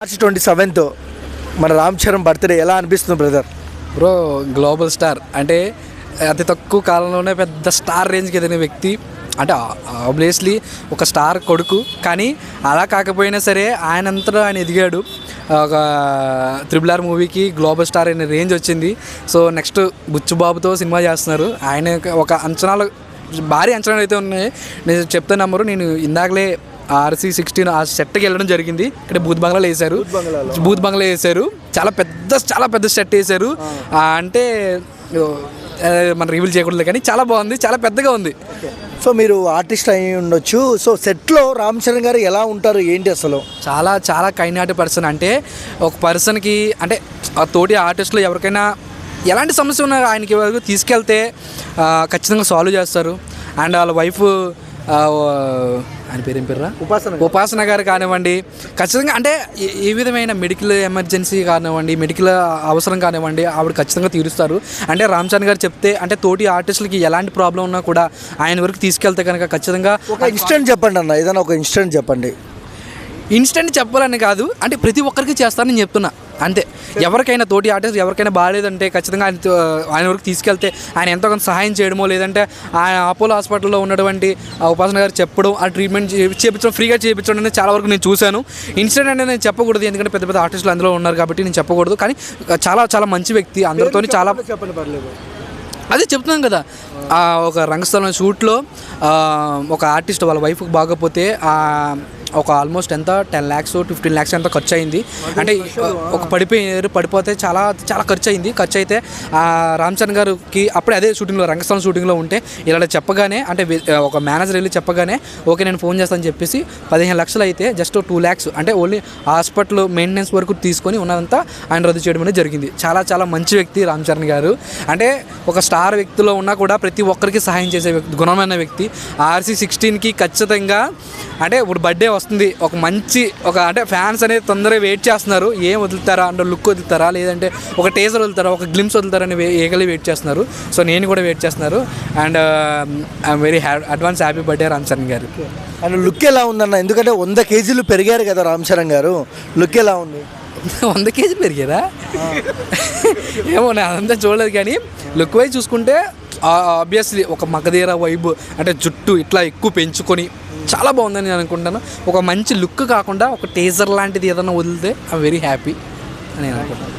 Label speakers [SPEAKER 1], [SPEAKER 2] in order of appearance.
[SPEAKER 1] March 27th మన Ram Charan birthday ఎలా అనిపిస్తుంది బ్రదర్?
[SPEAKER 2] బ్రో గ్లోబల్ స్టార్ అంటే అతి తక్కువ కాలంలోనే పెద్ద స్టార్ రేంజ్కి ఎదిగిన వ్యక్తి. అంటే ఆబ్వియస్లీ ఒక స్టార్ కొడుకు, కానీ అలా కాకపోయినా సరే ఆయనంతటా ఆయన ఎదిగాడు. ఒక RRR మూవీకి గ్లోబల్ స్టార్ అనే రేంజ్ వచ్చింది. సో నెక్స్ట్ బుచ్చుబాబుతో సినిమా చేస్తున్నారు. ఆయన ఒక అంచనాలు భారీ అంచనాలు అయితే ఉన్నాయి. నేను చెప్తే నమ్మరు. నేను ఇందాకలే RC16 ఆ సెట్కి వెళ్ళడం జరిగింది. ఇక్కడ బూత్ బంగ్లాలో వేశారు. చాలా పెద్ద సెట్ వేశారు. అంటే మనం రివీల్ చేయకూడదు, కానీ చాలా బాగుంది, చాలా పెద్దగా ఉంది.
[SPEAKER 1] సో మీరు ఆర్టిస్ట్ అయి ఉండొచ్చు. సో సెట్లో రామ్ చరణ్ గారు ఎలా ఉంటారు ఏంటి అసలు?
[SPEAKER 2] చాలా కైండ్ హార్ట్ పర్సన్. అంటే ఒక పర్సన్కి అంటే ఆ తోటి ఆర్టిస్టులు ఎవరికైనా ఎలాంటి సమస్య ఉన్నా ఆయనకి వరకు తీసుకెళ్తే ఖచ్చితంగా సాల్వ్ చేస్తారు. అండ్ వాళ్ళ వైఫ్ ఆయన పేరు ఏం పేర్రా ఉపాసన గారు కానివ్వండి, ఖచ్చితంగా అంటే ఏ విధమైన మెడికల్ ఎమర్జెన్సీ కానివ్వండి, మెడికల్ అవసరం కానివ్వండి, ఆవిడ ఖచ్చితంగా తీరుస్తారు. అంటే రామ్ చరణ్ గారు చెప్తే అంటే తోటి ఆర్టిస్టులకి ఎలాంటి ప్రాబ్లం ఉన్నా కూడా ఆయన వరకు తీసుకెళ్తే కనుక ఖచ్చితంగా
[SPEAKER 1] ఒక ఇన్స్టెంట్ చెప్పండి అన్న, ఏదైనా ఒక ఇన్స్టెంట్ చెప్పండి.
[SPEAKER 2] ఇన్స్టెంట్ చెప్పాలని కాదు, అంటే ప్రతి ఒక్కరికి చేస్తానని నేను చెప్తున్నా అంతే. ఎవరికైనా తోటి ఆర్టిస్ట్ ఎవరికైనా బాగాలేదంటే ఖచ్చితంగా ఆయన వరకు తీసుకెళ్తే ఆయన ఎంతో కొంత సహాయం చేయడమో, లేదంటే ఆయన అపోలో హాస్పిటల్లో ఉన్నటువంటి ఉపాసన గారు చెప్పడం, ఆ ట్రీట్మెంట్ చేయించడం, ఫ్రీగా చేయించడం అనేది చాలా వరకు నేను చూశాను. ఇన్సిడెంట్ అనేది నేను చెప్పకూడదు, ఎందుకంటే పెద్ద ఆర్టిస్టులు అందులో ఉన్నారు కాబట్టి నేను చెప్పకూడదు. కానీ చాలా మంచి వ్యక్తి, అందరితో చాలా
[SPEAKER 1] చెప్పండి పర్లేదు.
[SPEAKER 2] అదే చెప్తున్నాను కదా, ఒక రంగస్థలం షూట్లో ఒక ఆర్టిస్ట్ వాళ్ళ వైఫ్కి బాగోపోతే ఒక ఆల్మోస్ట్ ఎంత 10 lakhs 15 lakhs ఎంత ఖర్చు అయింది. అంటే ఒక పడిపోతే చాలా ఖర్చు అయింది. ఖర్చు అయితే రామ్ చరణ్ గారికి అప్పుడే అదే షూటింగ్లో రంగస్థలం షూటింగ్లో ఉంటే ఇలా చెప్పగానే, అంటే ఒక మేనేజర్ వెళ్ళి చెప్పగానే ఓకే నేను ఫోన్ చేస్తాను చెప్పేసి 15 లక్షలు అయితే జస్ట్ 2 lakhs అంటే ఓన్లీ హాస్పిటల్ మెయింటెనెన్స్ వరకు తీసుకొని ఉన్నదంతా ఆయన రద్దు చేయడం అనేది జరిగింది. చాలా మంచి వ్యక్తి రామ్ చరణ్ గారు. అంటే ఒక స్టార్ వ్యక్తిలో ఉన్నా కూడా ప్రతి ఒక్కరికి సహాయం చేసే గుణమైన వ్యక్తి. RC16కి ఖచ్చితంగా అంటే ఇప్పుడు బర్త్డే వస్తుంది, ఒక అంటే ఫ్యాన్స్ అనేది తొందరగా వెయిట్ చేస్తున్నారు. ఏం వదులుతారా అంటే లుక్ వదులుతారా, లేదంటే ఒక టేజర్ వదులుతారా, ఒక గ్లిమ్స్ వదులుతారని ఏగలి వెయిట్ చేస్తున్నారు. సో నేను కూడా వెయిట్ చేస్తున్నారు. And I'm very advance happy birthday Ram Charan garu.
[SPEAKER 1] And look ఎలా ఉందన్న? ఎందుకంటే 100 kgs పెరిగారు కదా రామ్ చరణ్ గారు, లుక్ ఎలా ఉంది?
[SPEAKER 2] 100 kg పెరిగారా? ఏమో నేను అదంతా చూడలేదు, కానీ లుక్ వైజ్ చూసుకుంటే ఆబ్వియస్లీ ఒక మగధీర వైబ్, అంటే జుట్టు ఇట్లా ఎక్కువ పెంచుకొని చాలా బాగుందని నేను అనుకుంటాను. ఒక మంచి లుక్ కాకుండా ఒక టేజర్ లాంటిది ఏదైనా వదిలితే ఐఎమ్ వెరీ హ్యాపీ అని నేను అనుకుంటాను.